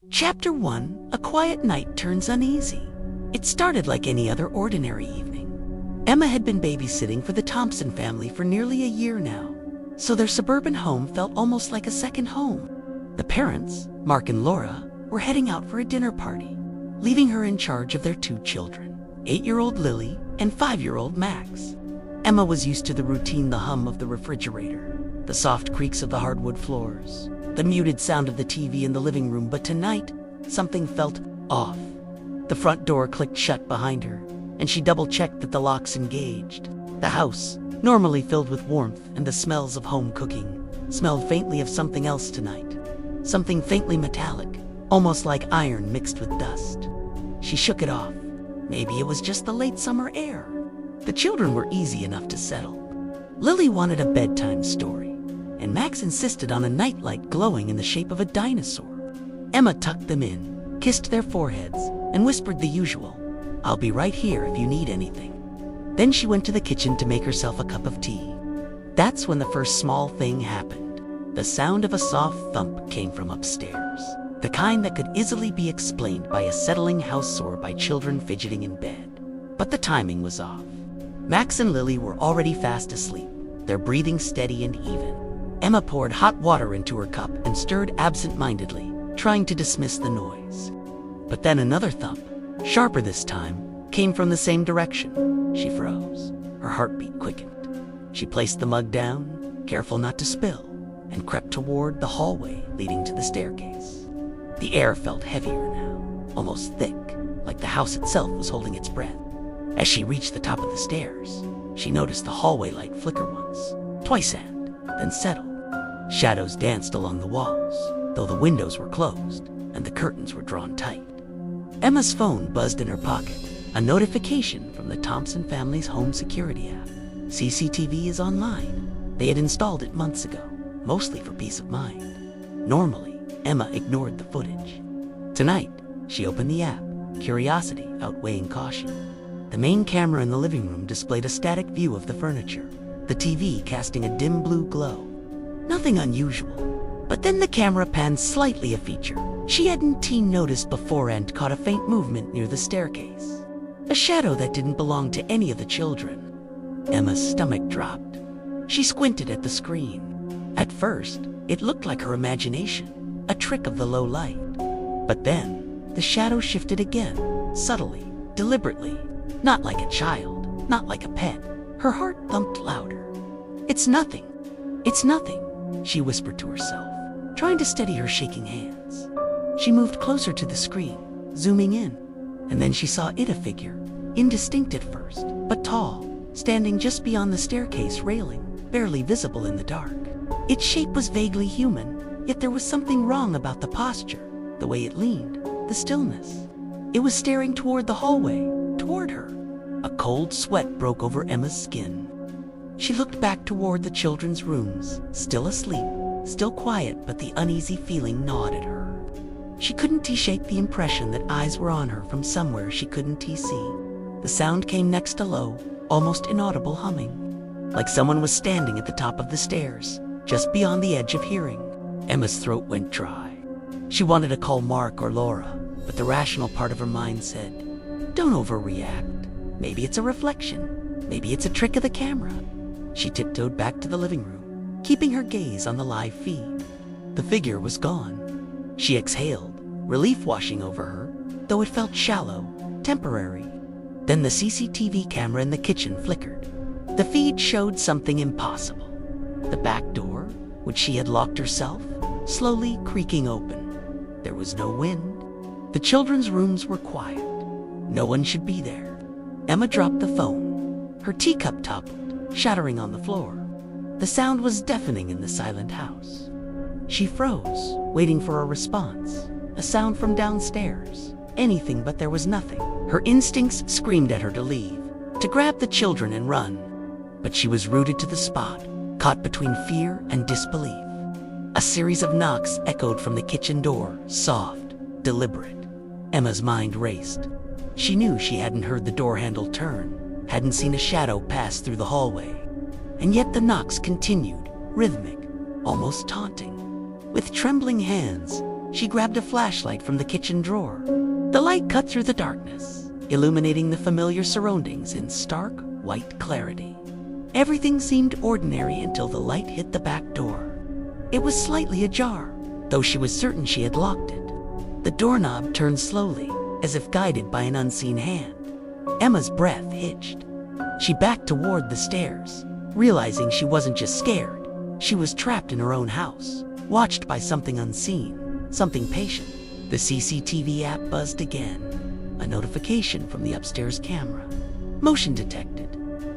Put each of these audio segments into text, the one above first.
Chapter 1: A quiet night turns uneasy. It started like any other ordinary evening. Emma had been babysitting for the Thompson family for nearly a year now, so their suburban home felt almost like a second home. The parents, Mark and Laura, were heading out for a dinner party, leaving her in charge of their 2 children, 8-year-old Lily and 5-year-old Max. Emma was used to the routine, the hum of the refrigerator, the soft creaks of the hardwood floors, the muted sound of the TV in the living room, but tonight, something felt off. The front door clicked shut behind her, and she double-checked that the locks engaged. The house, normally filled with warmth and the smells of home cooking, smelled faintly of something else tonight. Something faintly metallic, almost like iron mixed with dust. She shook it off. Maybe it was just the late summer air. The children were easy enough to settle. Lily wanted a bedtime story, and Max insisted on a nightlight glowing in the shape of a dinosaur. Emma tucked them in, kissed their foreheads, and whispered the usual, "I'll be right here if you need anything." Then she went to the kitchen to make herself a cup of tea. That's when the first small thing happened. The sound of a soft thump came from upstairs, the kind that could easily be explained by a settling house or by children fidgeting in bed. But the timing was off. Max and Lily were already fast asleep, their breathing steady and even. Emma poured hot water into her cup and stirred absent-mindedly, trying to dismiss the noise. But then another thump, sharper this time, came from the same direction. She froze. Her heartbeat quickened. She placed the mug down, careful not to spill, and crept toward the hallway leading to the staircase. The air felt heavier now, almost thick, like the house itself was holding its breath. As she reached the top of the stairs, she noticed the hallway light flicker once, twice, and then settle. Shadows danced along the walls, though the windows were closed and the curtains were drawn tight. Emma's phone buzzed in her pocket, a notification from the Thompson family's home security app. CCTV is online. They had installed it months ago, mostly for peace of mind. Normally, Emma ignored the footage. Tonight, she opened the app, curiosity outweighing caution. The main camera in the living room displayed a static view of the furniture, the TV casting a dim blue glow. Nothing unusual, but then the camera panned slightly, a feature she hadn't noticed before, and caught a faint movement near the staircase. A shadow that didn't belong to any of the children. Emma's stomach dropped. She squinted at the screen. At first, it looked like her imagination, a trick of the low light. But then, the shadow shifted again, subtly, deliberately. Not like a child, not like a pet. Her heart thumped louder. "It's nothing. It's nothing," she whispered to herself, trying to steady her shaking hands. She moved closer to the screen, zooming in, and then she saw it, a figure, indistinct at first, but tall, standing just beyond the staircase railing, barely visible in the dark. Its shape was vaguely human, yet there was something wrong about the posture, the way it leaned, the stillness. It was staring toward the hallway, toward her. A cold sweat broke over Emma's skin. She looked back toward the children's rooms, still asleep, still quiet, but the uneasy feeling gnawed at her. She couldn't shake the impression that eyes were on her from somewhere she couldn't see. The sound came next to low, almost inaudible humming, like someone was standing at the top of the stairs, just beyond the edge of hearing. Emma's throat went dry. She wanted to call Mark or Laura, but the rational part of her mind said, "Don't overreact. Maybe it's a reflection. Maybe it's a trick of the camera." She tiptoed back to the living room, keeping her gaze on the live feed. The figure was gone. She exhaled, relief washing over her, though it felt shallow, temporary. Then the CCTV camera in the kitchen flickered. The feed showed something impossible. The back door, which she had locked herself, slowly creaking open. There was no wind. The children's rooms were quiet. No one should be there. Emma dropped the phone. Her teacup toppled, shattering on the floor. The sound was deafening in the silent house. She froze, waiting for a response, a sound from downstairs. Anything, but there was nothing. Her instincts screamed at her to leave, to grab the children and run. But she was rooted to the spot, caught between fear and disbelief. A series of knocks echoed from the kitchen door, soft, deliberate. Emma's mind raced. She knew she hadn't heard the door handle turn, hadn't seen a shadow pass through the hallway. And yet the knocks continued, rhythmic, almost taunting. With trembling hands, she grabbed a flashlight from the kitchen drawer. The light cut through the darkness, illuminating the familiar surroundings in stark, white clarity. Everything seemed ordinary until the light hit the back door. It was slightly ajar, though she was certain she had locked it. The doorknob turned slowly, as if guided by an unseen hand. Emma's breath hitched. She backed toward the stairs, realizing she wasn't just scared. She was trapped in her own house, watched by something unseen, something patient. The CCTV app buzzed again, a notification from the upstairs camera. Motion detected.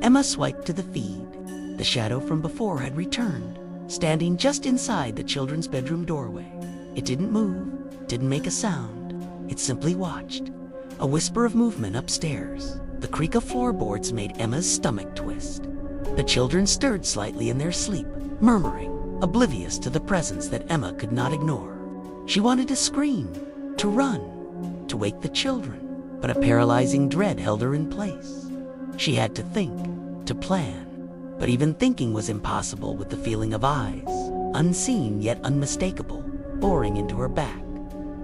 Emma swiped to the feed. The shadow from before had returned, standing just inside the children's bedroom doorway. It didn't move, didn't make a sound. It simply watched. A whisper of movement upstairs. The creak of floorboards made Emma's stomach twist. The children stirred slightly in their sleep, murmuring, oblivious to the presence that Emma could not ignore. She wanted to scream, to run, to wake the children, but a paralyzing dread held her in place. She had to think, to plan, but even thinking was impossible with the feeling of eyes, unseen yet unmistakable, boring into her back.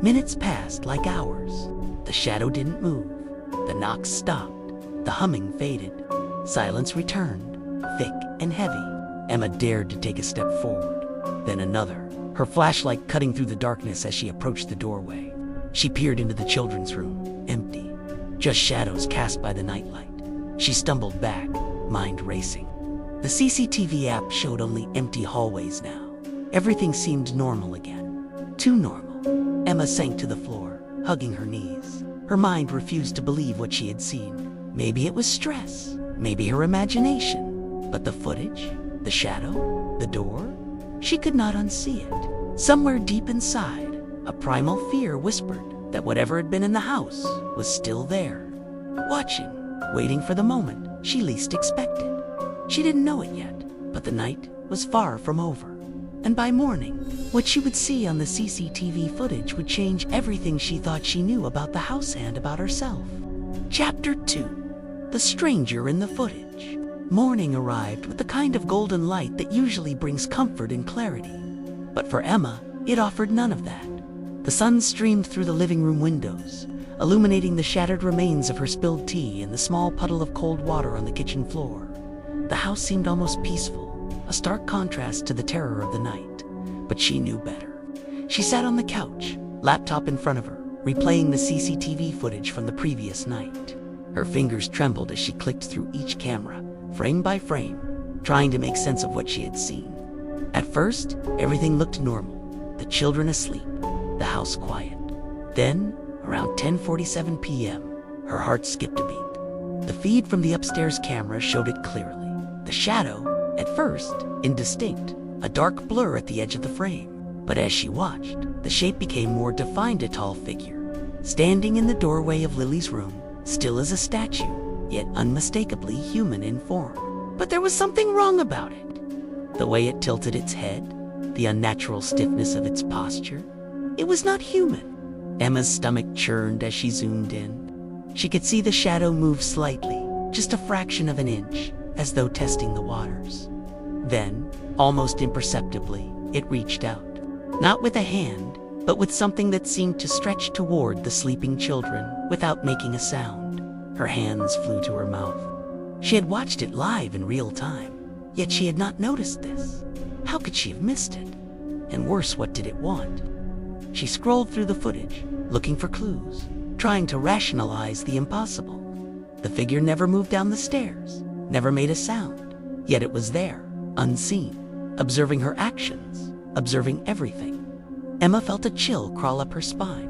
Minutes passed like hours. The shadow didn't move. The knocks stopped. The humming faded. Silence returned, thick and heavy. Emma dared to take a step forward, then another, her flashlight cutting through the darkness as she approached the doorway. She peered into the children's room, empty, just shadows cast by the nightlight. She stumbled back, mind racing. The CCTV app showed only empty hallways now. Everything seemed normal again. Too normal. Emma sank to the floor, hugging her knees. Her mind refused to believe what she had seen. Maybe it was stress, maybe her imagination. But the footage, the shadow, the door, she could not unsee it. Somewhere deep inside, a primal fear whispered that whatever had been in the house was still there, watching, waiting for the moment she least expected. She didn't know it yet, but the night was far from over. And by morning, what she would see on the CCTV footage would change everything she thought she knew about the house and about herself. Chapter 2. The Stranger in the Footage. Morning arrived with the kind of golden light that usually brings comfort and clarity. But for Emma, it offered none of that. The sun streamed through the living room windows, illuminating the shattered remains of her spilled tea and the small puddle of cold water on the kitchen floor. The house seemed almost peaceful, a stark contrast to the terror of the night. But she knew better. She sat on the couch, laptop in front of her, replaying the CCTV footage from the previous night. Her fingers trembled as she clicked through each camera, frame by frame, trying to make sense of what she had seen. At first, everything looked normal. The children asleep, the house quiet. Then, around 10:47 p.m., her heart skipped a beat. The feed from the upstairs camera showed it clearly. The shadow, at first, indistinct, a dark blur at the edge of the frame. But as she watched, the shape became more defined, a tall figure, standing in the doorway of Lily's room, still as a statue, yet unmistakably human in form. But there was something wrong about it. The way it tilted its head, the unnatural stiffness of its posture. It was not human. Emma's stomach churned as she zoomed in. She could see the shadow move slightly, just a fraction of an inch, as though testing the waters. Then, almost imperceptibly, it reached out. Not with a hand, but with something that seemed to stretch toward the sleeping children without making a sound. Her hands flew to her mouth. She had watched it live in real time, yet she had not noticed this. How could she have missed it? And worse, what did it want? She scrolled through the footage, looking for clues, trying to rationalize the impossible. The figure never moved down the stairs, never made a sound, yet it was there, unseen, observing her actions, observing everything. Emma felt a chill crawl up her spine.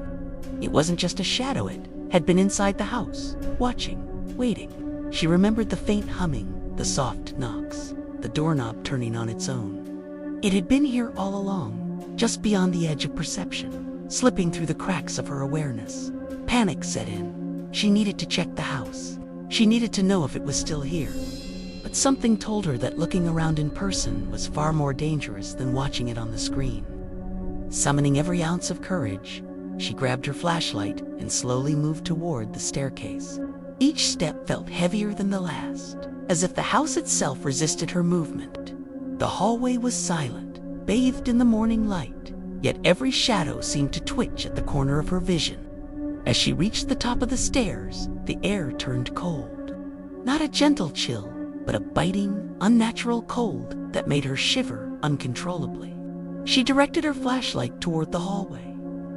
It wasn't just a shadow, it had been inside the house, watching, waiting. She remembered the faint humming, the soft knocks, the doorknob turning on its own. It had been here all along, just beyond the edge of perception, slipping through the cracks of her awareness. Panic set in. She needed to check the house. She needed to know if it was still here. But something told her that looking around in person was far more dangerous than watching it on the screen. Summoning every ounce of courage, she grabbed her flashlight and slowly moved toward the staircase. Each step felt heavier than the last, as if the house itself resisted her movement. The hallway was silent, bathed in the morning light, yet every shadow seemed to twitch at the corner of her vision. As she reached the top of the stairs, the air turned cold. Not a gentle chill, but a biting, unnatural cold that made her shiver uncontrollably. She directed her flashlight toward the hallway.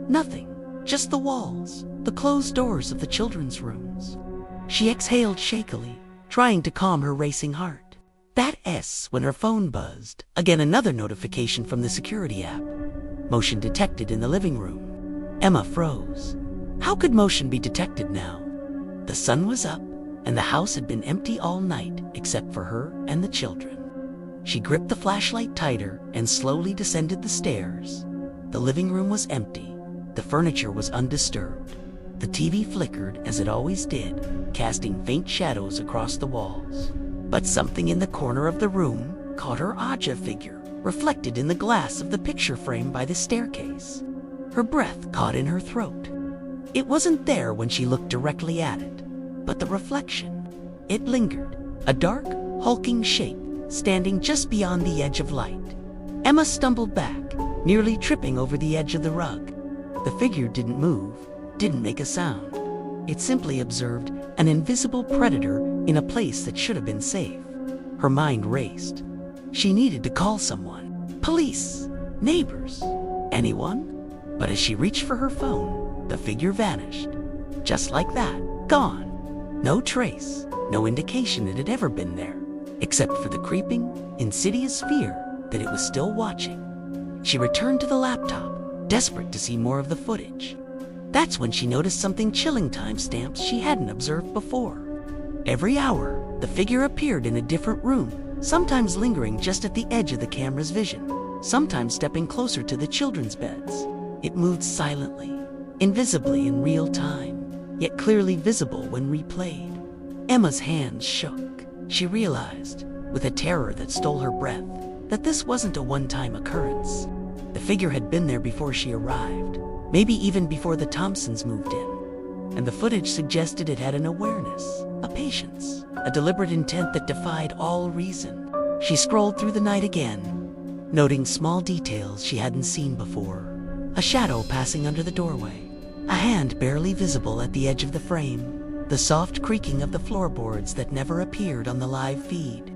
Nothing, just the walls, the closed doors of the children's rooms. She exhaled shakily, trying to calm her racing heart. That S when her phone buzzed. Again, another notification from the security app. Motion detected in the living room. Emma froze. How could motion be detected now? The sun was up, and the house had been empty all night except for her and the children. She gripped the flashlight tighter and slowly descended the stairs. The living room was empty. The furniture was undisturbed. The TV flickered as it always did, casting faint shadows across the walls. But something in the corner of the room caught her Aja figure, reflected in the glass of the picture frame by the staircase. Her breath caught in her throat. It wasn't there when she looked directly at it, but the reflection. It lingered, a dark, hulking shape standing just beyond the edge of light. Emma stumbled back, nearly tripping over the edge of the rug. The figure didn't move, didn't make a sound. It simply observed an invisible predator in a place that should have been safe. Her mind raced. She needed to call someone. Police, neighbors, anyone? But as she reached for her phone, the figure vanished. Just like that, gone. No trace, no indication it had ever been there, except for the creeping, insidious fear that it was still watching. She returned to the laptop, desperate to see more of the footage. That's when she noticed something chilling: timestamps she hadn't observed before. Every hour, the figure appeared in a different room, sometimes lingering just at the edge of the camera's vision, sometimes stepping closer to the children's beds. It moved silently, invisibly in real time, yet clearly visible when replayed. Emma's hands shook. She realized, with a terror that stole her breath, that this wasn't a one-time occurrence. The figure had been there before she arrived, maybe even before the Thompsons moved in. And the footage suggested it had an awareness, a patience, a deliberate intent that defied all reason. She scrolled through the night again, noting small details she hadn't seen before. A shadow passing under the doorway, a hand barely visible at the edge of the frame, the soft creaking of the floorboards that never appeared on the live feed.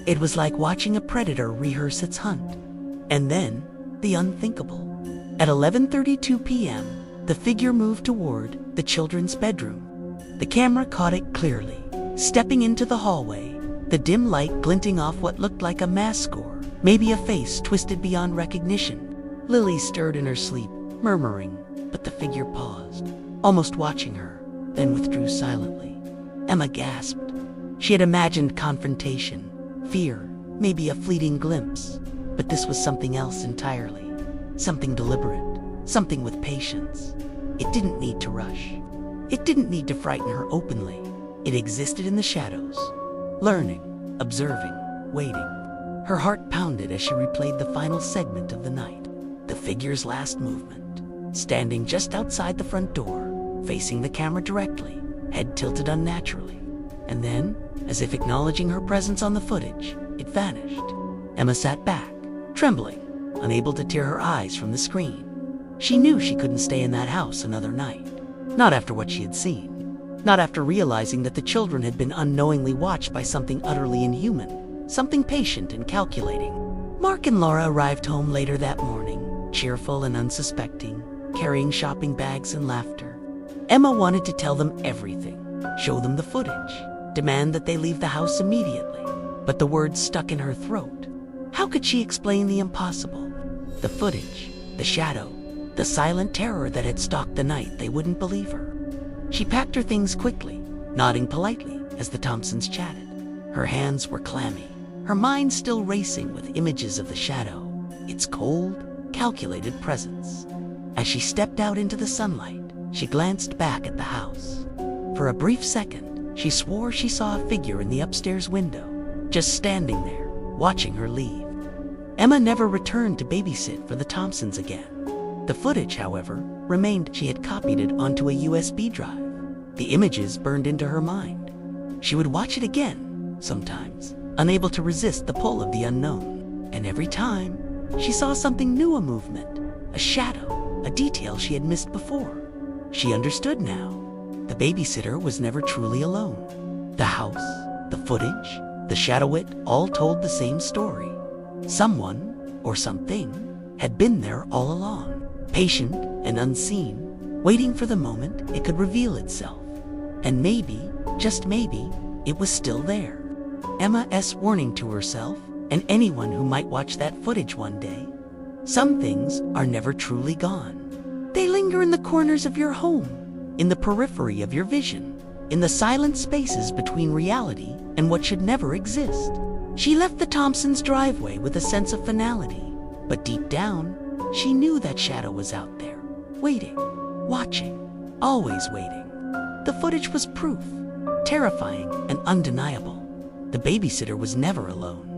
It was like watching a predator rehearse its hunt. And then, the unthinkable. At 11:32 p.m., the figure moved toward the children's bedroom. The camera caught it clearly, stepping into the hallway, the dim light glinting off what looked like a mask score, maybe a face twisted beyond recognition. Lily stirred in her sleep, murmuring, but the figure paused, almost watching her, then withdrew silently. Emma gasped. She had imagined confrontation, fear, maybe a fleeting glimpse, but this was something else entirely. Something deliberate, something with patience. It didn't need to rush. It didn't need to frighten her openly. It existed in the shadows, learning, observing, waiting. Her heart pounded as she replayed the final segment of the night. The figure's last movement, standing just outside the front door, facing the camera directly, head tilted unnaturally. And then, as if acknowledging her presence on the footage, it vanished. Emma sat back, trembling, unable to tear her eyes from the screen. She knew she couldn't stay in that house another night. Not after what she had seen. Not after realizing that the children had been unknowingly watched by something utterly inhuman, something patient and calculating. Mark and Laura arrived home later that morning, cheerful and unsuspecting, carrying shopping bags and laughter. Emma wanted to tell them everything, show them the footage, demand that they leave the house immediately, but the words stuck in her throat. How could she explain the impossible? The footage, the shadow, the silent terror that had stalked the night. They wouldn't believe her. She packed her things quickly, nodding politely as the Thompsons chatted. Her hands were clammy, her mind still racing with images of the shadow, its cold, calculated presence. As she stepped out into the sunlight, she glanced back at the house. For a brief second, she swore she saw a figure in the upstairs window, just standing there, watching her leave. Emma never returned to babysit for the Thompsons again. The footage, however, remained. She had copied it onto a USB drive. The images burned into her mind. She would watch it again, sometimes, unable to resist the pull of the unknown. And every time, she saw something new: a movement, a shadow, a detail she had missed before. She understood now. The babysitter was never truly alone. The house, the footage, the shadowit all told the same story. Someone, or something, had been there all along, patient and unseen, waiting for the moment it could reveal itself. And maybe, just maybe, it was still there. Emma's warning to herself and anyone who might watch that footage one day. Some things are never truly gone. They linger in the corners of your home, in the periphery of your vision, in the silent spaces between reality and what should never exist. She left the Thompsons' driveway with a sense of finality, but deep down, she knew that shadow was out there, waiting, watching, always waiting. The footage was proof, terrifying and undeniable. The babysitter was never alone.